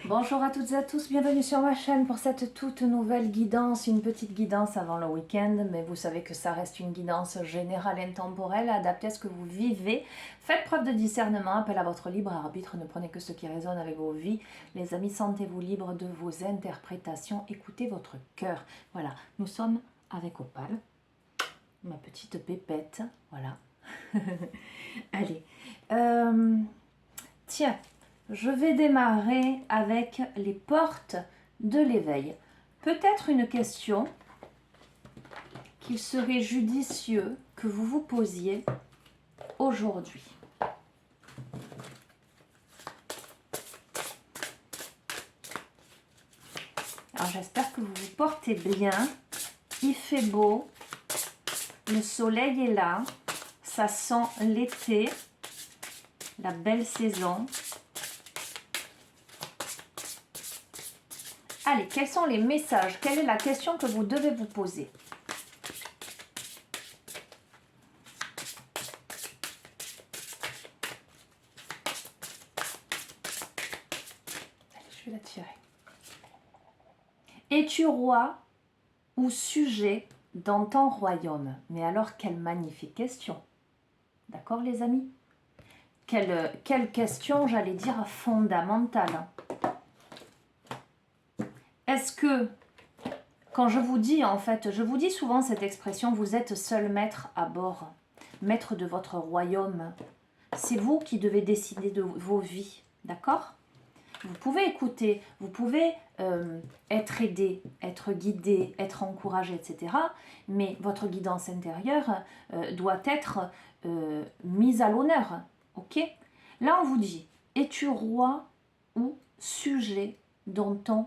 Bonjour à toutes et à tous, bienvenue sur ma chaîne pour cette toute nouvelle guidance, une petite guidance avant le week-end, mais vous savez que ça reste une guidance générale intemporelle, adaptée à ce que vous vivez. Faites preuve de discernement, appel à votre libre arbitre, ne prenez que ce qui résonne avec vos vies. Les amis, sentez-vous libre de vos interprétations, écoutez votre cœur. Voilà, nous sommes avec Opal, ma petite pépette, voilà. Allez, tiens. Je vais démarrer avec les portes de l'éveil. Peut-être une question qu'il serait judicieux que vous vous posiez aujourd'hui. Alors j'espère que vous vous portez bien. Il fait beau. Le soleil est là. Ça sent l'été. La belle saison. Allez, quels sont les messages? Quelle est la question que vous devez vous poser? Allez, je vais la tirer. Es-tu roi ou sujet dans ton royaume? Mais alors, quelle magnifique question! D'accord, les amis? Quelle question, j'allais dire, fondamentale. Est-ce que, quand je vous dis, en fait, je vous dis souvent cette expression, vous êtes seul maître à bord, maître de votre royaume. C'est vous qui devez décider de vos vies, d'accord? Vous pouvez écouter, vous pouvez être aidé, être guidé, être encouragé, etc. Mais votre guidance intérieure doit être mise à l'honneur, ok? Là, on vous dit, es-tu roi ou sujet dans ton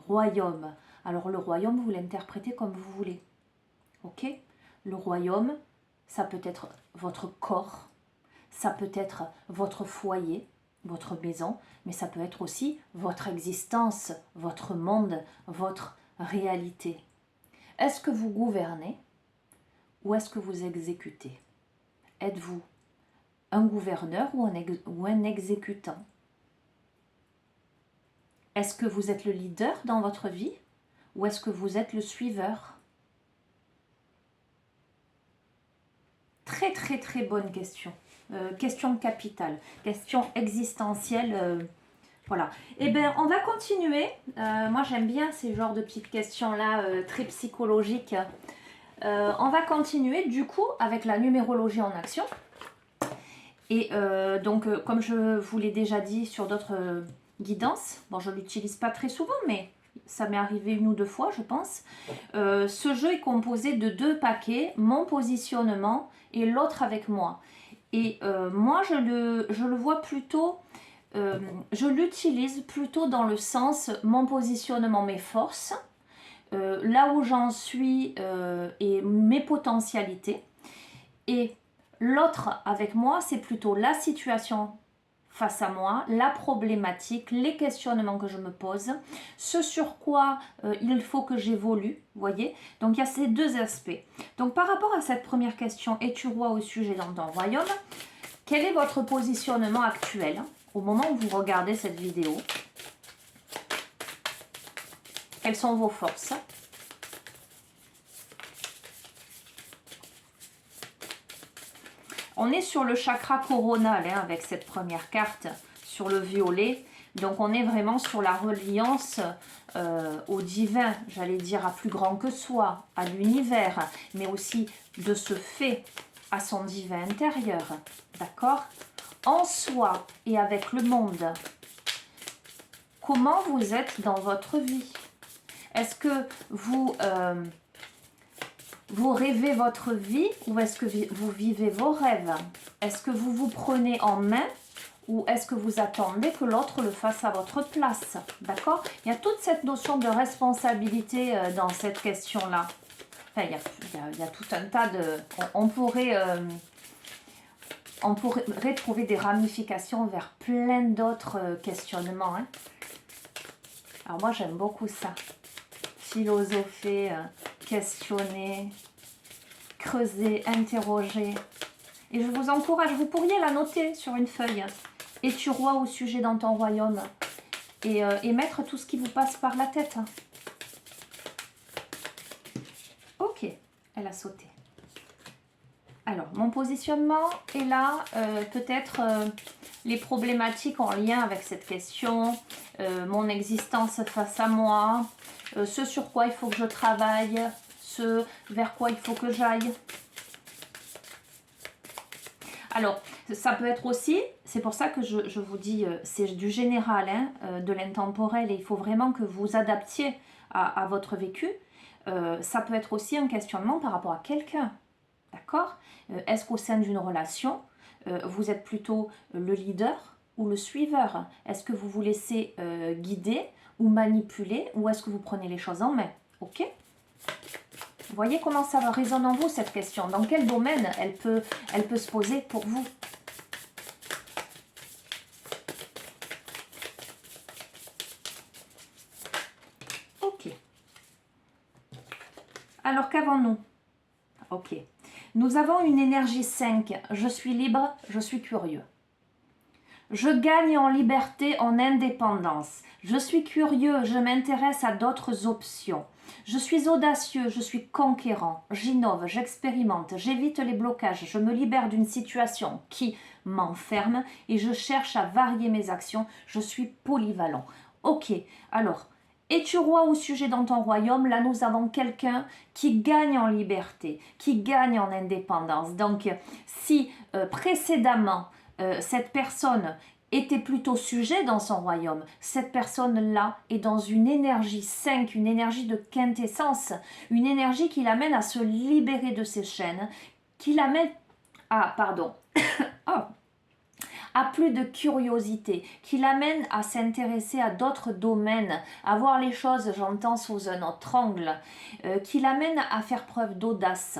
royaume? Alors le royaume, vous l'interprétez comme vous voulez. Ok? Le royaume, ça peut être votre corps, ça peut être votre foyer, votre maison, mais ça peut être aussi votre existence, votre monde, votre réalité. Est-ce que vous gouvernez ou est-ce que vous exécutez? Êtes-vous un gouverneur ou un exécutant? Est-ce que vous êtes le leader dans votre vie ou est-ce que vous êtes le suiveur? Très très très bonne question. Question capitale, question existentielle. Voilà. Eh bien, on va continuer. Moi, j'aime bien ces genres de petites questions-là, très psychologiques. On va continuer du coup avec la numérologie en action. Et donc, comme je vous l'ai déjà dit sur d'autres guidances, bon, je ne l'utilise pas très souvent, mais ça m'est arrivé une ou deux fois, je pense. Ce jeu est composé de deux paquets, mon positionnement et l'autre avec moi. Et moi, je le vois plutôt, je l'utilise plutôt dans le sens mon positionnement, mes forces, là où j'en suis et mes potentialités. Et l'autre avec moi, c'est plutôt la situation face à moi, la problématique, les questionnements que je me pose, ce sur quoi il faut que j'évolue, voyez. Donc il y a ces deux aspects. Donc par rapport à cette première question, es-tu roi au sujet dans ton royaume? Quel est votre positionnement actuel au moment où vous regardez cette vidéo? Quelles sont vos forces? On est sur le chakra coronal hein, avec cette première carte, sur le violet. Donc on est vraiment sur la reliance au divin, j'allais dire à plus grand que soi, à l'univers, mais aussi de ce fait à son divin intérieur, d'accord? En soi et avec le monde. Comment vous êtes dans votre vie? Est-ce que vous rêvez votre vie ou est-ce que vous vivez vos rêves? Est-ce que vous vous prenez en main ou est-ce que vous attendez que l'autre le fasse à votre place? D'accord? Il y a toute cette notion de responsabilité dans cette question-là. Enfin, il y a tout un tas de... On pourrait trouver des ramifications vers plein d'autres questionnements. Hein. Alors moi, j'aime beaucoup ça. Philosopher, questionner, creuser, interroger. Et je vous encourage, vous pourriez la noter sur une feuille. Es-tu roi ou sujet dans ton royaume? et mettre tout ce qui vous passe par la tête. Ok, elle a sauté. Alors, mon positionnement est là, peut-être les problématiques en lien avec cette question, mon existence face à moi, ce sur quoi il faut que je travaille, ce vers quoi il faut que j'aille. Alors, ça peut être aussi, c'est pour ça que je vous dis, c'est du général, hein, de l'intemporel, et il faut vraiment que vous adaptiez à votre vécu. Ça peut être aussi un questionnement par rapport à quelqu'un, d'accord? Est-ce qu'au sein d'une relation, vous êtes plutôt le leader ou le suiveur? Est-ce que vous vous laissez guider ou manipuler, ou est-ce que vous prenez les choses en main? Ok? Vous voyez comment ça résonne en vous, cette question? Dans quel domaine elle peut se poser pour vous? Ok. Alors, qu'avons-nous? Ok. Nous avons une énergie 5. Je suis libre, je suis curieux. Je gagne en liberté, en indépendance. Je suis curieux, je m'intéresse à d'autres options. Je suis audacieux, je suis conquérant. J'innove, j'expérimente, j'évite les blocages. Je me libère d'une situation qui m'enferme et je cherche à varier mes actions. Je suis polyvalent. Ok, alors, es-tu roi ou sujet dans ton royaume? Là, nous avons quelqu'un qui gagne en liberté, qui gagne en indépendance. Donc, si précédemment, cette personne était plutôt sujet dans son royaume, cette personne-là est dans une énergie 5, une énergie de quintessence, une énergie qui l'amène à se libérer de ses chaînes, qui l'amène à, pardon, oh, à plus de curiosité, qui l'amène à s'intéresser à d'autres domaines, à voir les choses, j'entends, sous un autre angle, qui l'amène à faire preuve d'audace,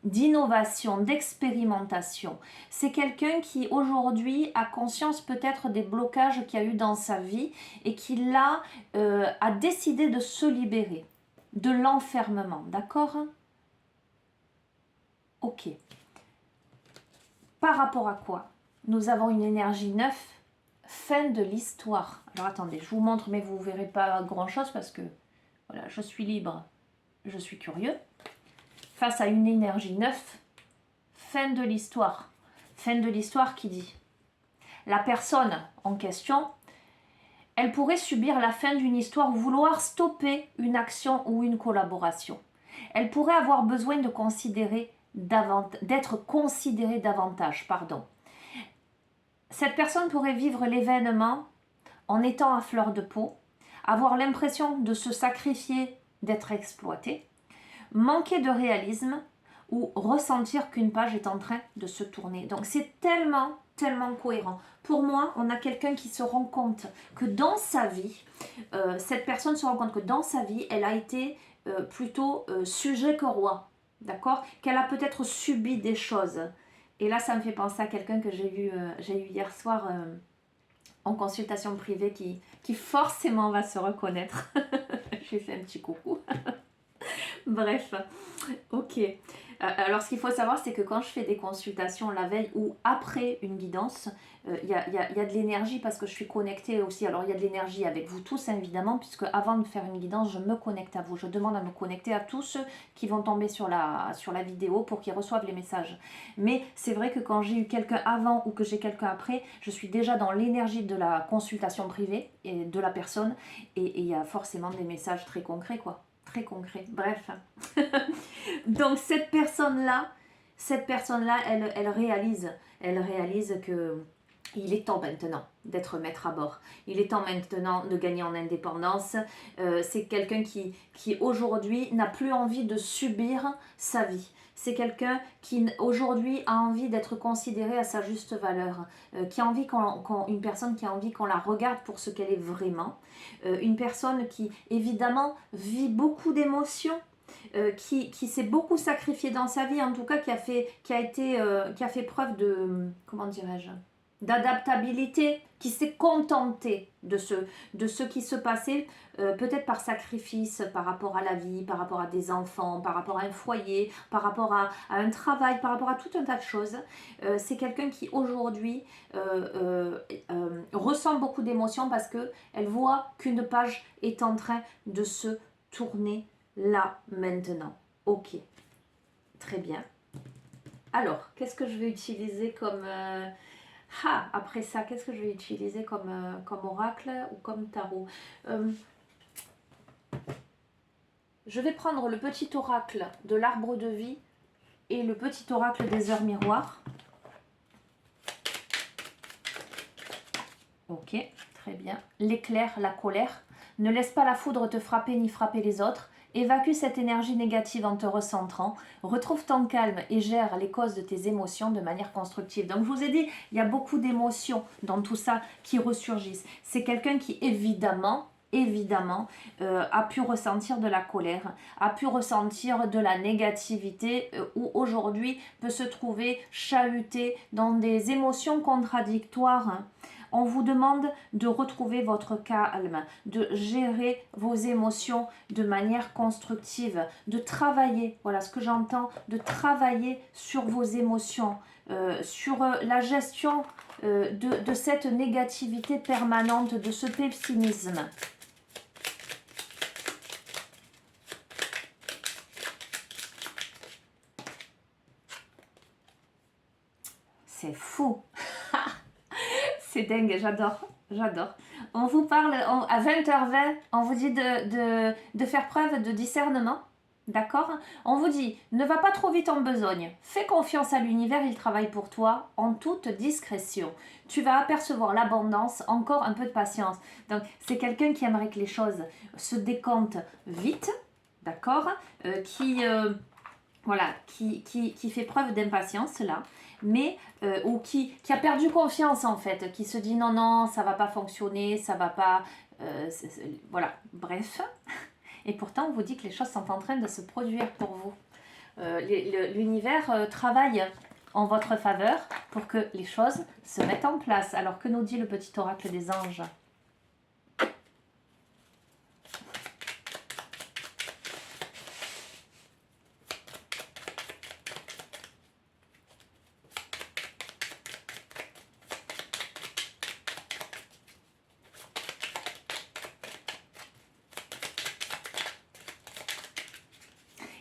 d'innovation, d'expérimentation. C'est quelqu'un qui aujourd'hui a conscience peut-être des blocages qu'il y a eu dans sa vie et qui là a décidé de se libérer de l'enfermement, d'accord? Ok. Par rapport à quoi? Nous avons une énergie 9, fin de l'histoire. Alors attendez, je vous montre, mais vous ne verrez pas grand-chose parce que voilà, je suis libre, je suis curieux. Face à une énergie 9, fin de l'histoire. Fin de l'histoire qui dit, la personne en question, elle pourrait subir la fin d'une histoire ou vouloir stopper une action ou une collaboration. Elle pourrait avoir besoin de d'être considérée davantage, pardon. Cette personne pourrait vivre l'événement en étant à fleur de peau, avoir l'impression de se sacrifier, d'être exploité, manquer de réalisme ou ressentir qu'une page est en train de se tourner. Donc c'est tellement cohérent. Pour moi, on a quelqu'un qui se rend compte que dans sa vie, cette personne se rend compte que dans sa vie, elle a été plutôt sujet que roi. D'accord? Qu'elle a peut-être subi des choses. Et là, ça me fait penser à quelqu'un que j'ai eu hier soir en consultation privée qui forcément va se reconnaître. Je lui fais un petit coucou. Bref, ok. Alors, ce qu'il faut savoir, c'est que quand je fais des consultations la veille ou après une guidance, il y a de l'énergie parce que je suis connectée aussi. Alors, il y a de l'énergie avec vous tous, hein, évidemment, puisque avant de faire une guidance, je me connecte à vous. Je demande à me connecter à tous ceux qui vont tomber sur la vidéo pour qu'ils reçoivent les messages. Mais c'est vrai que quand j'ai eu quelqu'un avant ou que j'ai quelqu'un après, je suis déjà dans l'énergie de la consultation privée et de la personne. Et il y a forcément des messages très concrets, quoi. Très concret, bref. Donc cette personne-là, elle réalise que il est temps maintenant d'être maître à bord. Il est temps maintenant de gagner en indépendance. C'est quelqu'un qui aujourd'hui n'a plus envie de subir sa vie. C'est quelqu'un qui aujourd'hui a envie d'être considéré à sa juste valeur, qui a envie une personne qui a envie qu'on la regarde pour ce qu'elle est vraiment, une personne qui évidemment vit beaucoup d'émotions, qui s'est beaucoup sacrifiée dans sa vie, en tout cas qui a fait preuve de, comment dirais-je, d'adaptabilité, qui s'est contenté de ce qui se passait, peut-être par sacrifice, par rapport à la vie, par rapport à des enfants, par rapport à un foyer, par rapport à un travail, par rapport à tout un tas de choses. C'est quelqu'un qui aujourd'hui ressent beaucoup d'émotions parce qu'elle voit qu'une page est en train de se tourner là, maintenant. Ok, très bien. Alors, qu'est-ce que je vais utiliser comme... après ça, qu'est-ce que je vais utiliser comme oracle ou comme tarot? Je vais prendre le petit oracle de l'arbre de vie et le petit oracle des heures miroirs. Ok, très bien. L'éclair, la colère. Ne laisse pas la foudre te frapper ni frapper les autres. Évacue cette énergie négative en te recentrant. Retrouve ton calme et gère les causes de tes émotions de manière constructive. Donc je vous ai dit, il y a beaucoup d'émotions dans tout ça qui ressurgissent. C'est quelqu'un qui évidemment, a pu ressentir de la colère, a pu ressentir de la négativité ou aujourd'hui peut se trouver chahuté dans des émotions contradictoires. On vous demande de retrouver votre calme, de gérer vos émotions de manière constructive, de travailler, voilà ce que j'entends, de travailler sur vos émotions, sur la gestion de cette négativité permanente, de ce pessimisme. C'est fou. C'est dingue, j'adore, j'adore. On vous parle à 20h20, on vous dit de faire preuve de discernement, d'accord? On vous dit, ne va pas trop vite en besogne, fais confiance à l'univers, il travaille pour toi en toute discrétion. Tu vas apercevoir l'abondance, encore un peu de patience. Donc, c'est quelqu'un qui aimerait que les choses se décomptent vite, d'accord? Voilà, qui fait preuve d'impatience là, mais ou qui a perdu confiance en fait, qui se dit non, ça va pas fonctionner, ça va pas, voilà, bref. Et pourtant, on vous dit que les choses sont en train de se produire pour vous. L'univers travaille en votre faveur pour que les choses se mettent en place. Alors, que nous dit le petit oracle des anges ?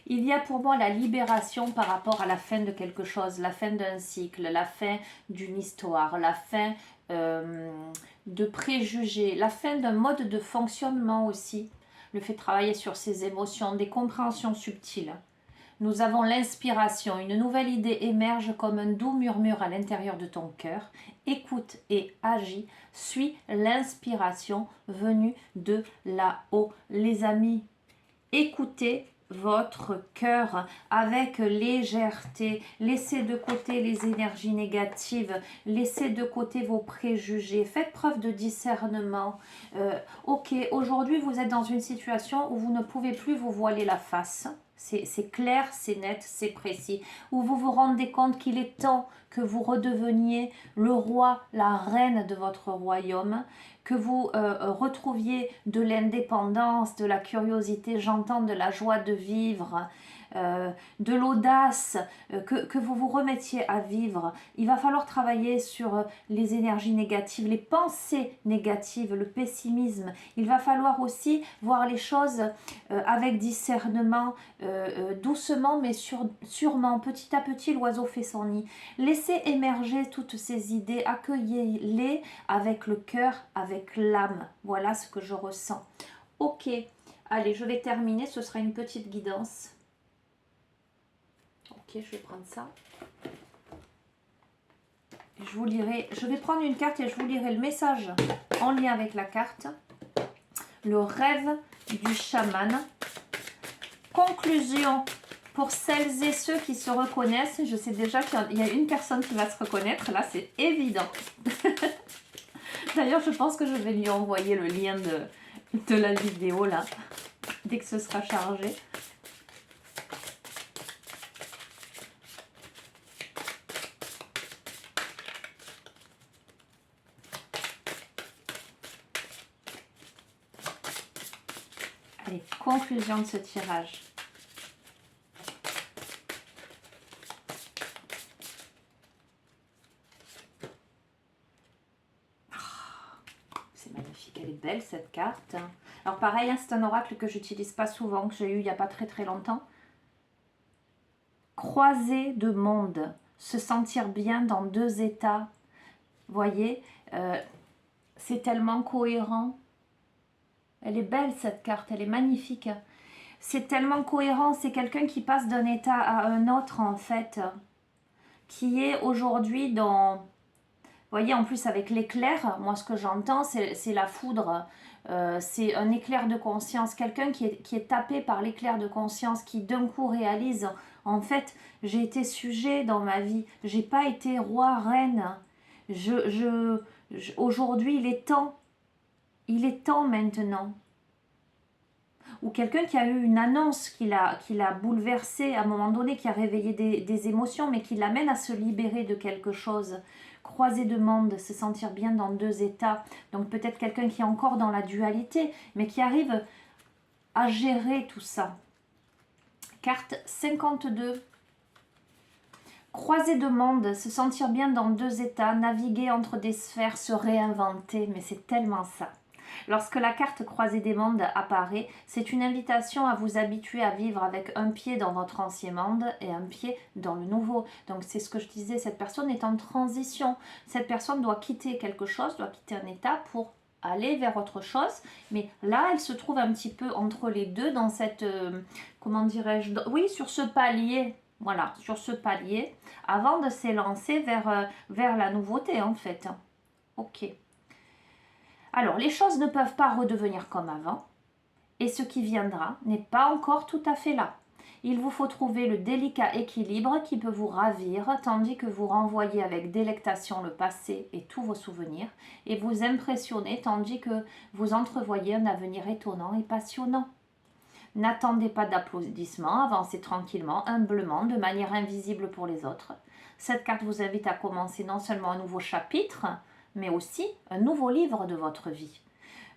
Il y a pour moi la libération par rapport à la fin de quelque chose, la fin d'un cycle, la fin d'une histoire, la fin de préjugés, la fin d'un mode de fonctionnement aussi. Le fait de travailler sur ses émotions, des compréhensions subtiles. Nous avons l'inspiration, une nouvelle idée émerge comme un doux murmure à l'intérieur de ton cœur. Écoute et agis, suis l'inspiration venue de là-haut. Les amis, écoutez votre cœur avec légèreté, laissez de côté les énergies négatives, laissez de côté vos préjugés, faites preuve de discernement. Ok, aujourd'hui vous êtes dans une situation où vous ne pouvez plus vous voiler la face, c'est clair, c'est net, c'est précis, où vous vous rendez compte qu'il est temps que vous redeveniez le roi, la reine de votre royaume, que vous retrouviez de l'indépendance, de la curiosité, j'entends de la joie de vivre, de l'audace, que vous vous remettiez à vivre. Il va falloir travailler sur les énergies négatives, les pensées négatives, le pessimisme. Il va falloir aussi voir les choses avec discernement, doucement mais sûrement, petit à petit l'oiseau fait son nid. Laissez émerger toutes ces idées, accueillez-les avec le cœur, avec l'âme. Voilà ce que je ressens. Ok, allez, je vais terminer, ce sera une petite guidance. Ok, je vais prendre ça. Je vous lirai, je vais prendre une carte et je vous lirai le message en lien avec la carte. Le rêve du chaman. Conclusion pour celles et ceux qui se reconnaissent. Je sais déjà qu'il y a une personne qui va se reconnaître. Là, c'est évident. D'ailleurs, je pense que je vais lui envoyer le lien de la vidéo là, dès que ce sera chargé. Allez, conclusion de ce tirage. C'est magnifique, elle est belle cette carte. Alors pareil, hein, c'est un oracle que j'utilise pas souvent, que j'ai eu il n'y a pas très longtemps. Croiser de monde, se sentir bien dans deux états. Voyez, c'est tellement cohérent. Elle est belle cette carte, elle est magnifique. C'est tellement cohérent, c'est quelqu'un qui passe d'un état à un autre en fait. Qui est aujourd'hui dans... Vous voyez, en plus avec l'éclair, moi ce que j'entends c'est la foudre. C'est un éclair de conscience. Quelqu'un qui est tapé par l'éclair de conscience, qui d'un coup réalise, en fait, j'ai été sujet dans ma vie. J'ai pas été roi, reine. Aujourd'hui, il est temps. Il est temps maintenant. Ou quelqu'un qui a eu une annonce qui l'a bouleversé à un moment donné, qui a réveillé des émotions, mais qui l'amène à se libérer de quelque chose. Croiser de monde, se sentir bien dans deux états. Donc peut-être quelqu'un qui est encore dans la dualité, mais qui arrive à gérer tout ça. Carte 52. Croiser de monde, se sentir bien dans deux états, naviguer entre des sphères, se réinventer. Mais c'est tellement ça. Lorsque la carte croisée des mondes apparaît, c'est une invitation à vous habituer à vivre avec un pied dans votre ancien monde et un pied dans le nouveau. Donc c'est ce que je disais, cette personne est en transition. Cette personne doit quitter quelque chose, doit quitter un état pour aller vers autre chose. Mais là, elle se trouve un petit peu entre les deux dans cette, comment dirais-je, oui, sur ce palier. Voilà, sur ce palier, avant de s'élancer vers la nouveauté en fait. Ok. Alors, les choses ne peuvent pas redevenir comme avant, et ce qui viendra n'est pas encore tout à fait là. Il vous faut trouver le délicat équilibre qui peut vous ravir, tandis que vous renvoyez avec délectation le passé et tous vos souvenirs, et vous impressionner, tandis que vous entrevoyez un avenir étonnant et passionnant. N'attendez pas d'applaudissements, avancez tranquillement, humblement, de manière invisible pour les autres. Cette carte vous invite à commencer non seulement un nouveau chapitre, mais aussi un nouveau livre de votre vie.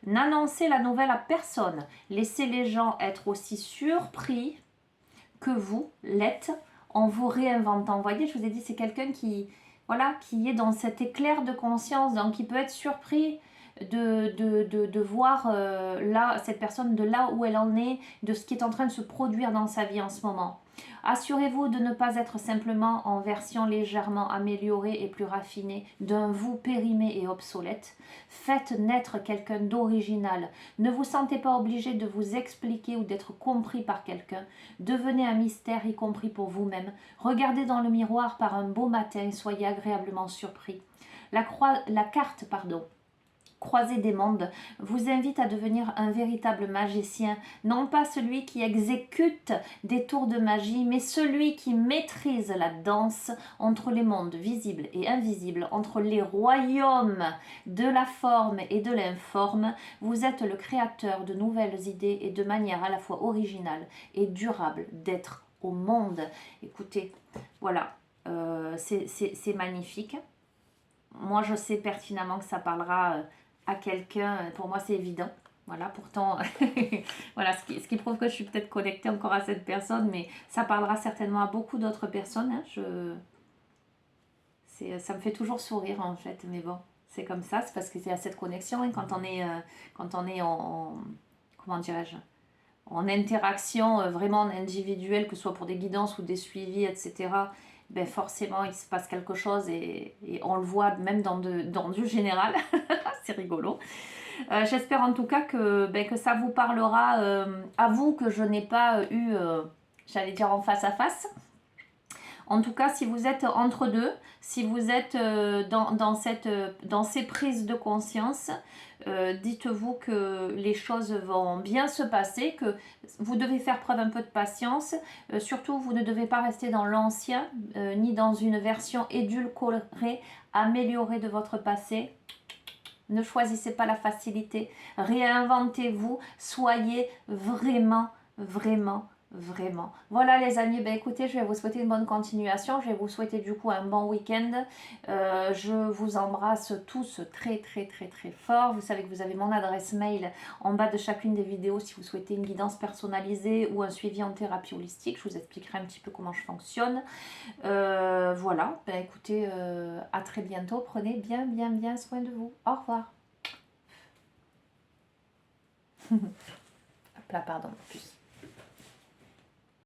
N'annoncez la nouvelle à personne. Laissez les gens être aussi surpris que vous l'êtes en vous réinventant. Vous voyez, je vous ai dit, c'est quelqu'un qui, voilà, qui est dans cet éclair de conscience, donc qui peut être surpris de voir là, cette personne de là où elle en est, de ce qui est en train de se produire dans sa vie en ce moment. Assurez-vous de ne pas être simplement en version légèrement améliorée et plus raffinée d'un vous périmé et obsolète. Faites naître quelqu'un d'original. Ne vous sentez pas obligé de vous expliquer ou d'être compris par quelqu'un. Devenez un mystère, y compris pour vous-même. Regardez dans le miroir par un beau matin et soyez agréablement surpris. La carte, croisée des mondes, vous invite à devenir un véritable magicien, non pas celui qui exécute des tours de magie, mais celui qui maîtrise la danse entre les mondes visibles et invisibles, entre les royaumes de la forme et de l'informe. Vous êtes le créateur de nouvelles idées et de manière à la fois originale et durable d'être au monde. Écoutez, voilà, c'est magnifique. Moi, je sais pertinemment que ça parlera à quelqu'un, pour moi c'est évident, voilà, pourtant voilà, ce qui prouve que je suis peut-être connectée encore à cette personne, mais ça parlera certainement à beaucoup d'autres personnes, hein. Ça me fait toujours sourire en fait, mais bon, c'est comme ça, c'est parce que c'est à cette connexion, hein, quand on est comment dirais-je, en interaction vraiment individuelle, que ce soit pour des guidances ou des suivis, etc., ben forcément il se passe quelque chose et on le voit même dans du général. C'est rigolo. J'espère en tout cas que ça vous parlera à vous que je n'ai pas eu, j'allais dire en face à face. En tout cas, si vous êtes entre deux, si vous êtes dans ces prises de conscience, dites-vous que les choses vont bien se passer, que vous devez faire preuve un peu de patience. Surtout, vous ne devez pas rester dans l'ancien, ni dans une version édulcorée, améliorée de votre passé. Ne choisissez pas la facilité. Réinventez-vous. Soyez vraiment, vraiment, Vraiment. Voilà les amis, ben écoutez, je vais vous souhaiter une bonne continuation. Je vais vous souhaiter du coup un bon week-end. Je vous embrasse tous très très très très fort. Vous savez que vous avez mon adresse mail en bas de chacune des vidéos si vous souhaitez une guidance personnalisée ou un suivi en thérapie holistique. Je vous expliquerai un petit peu comment je fonctionne. Voilà, ben écoutez, à très bientôt. Prenez bien bien bien soin de vous. Au revoir. Hop là, pardon, plus.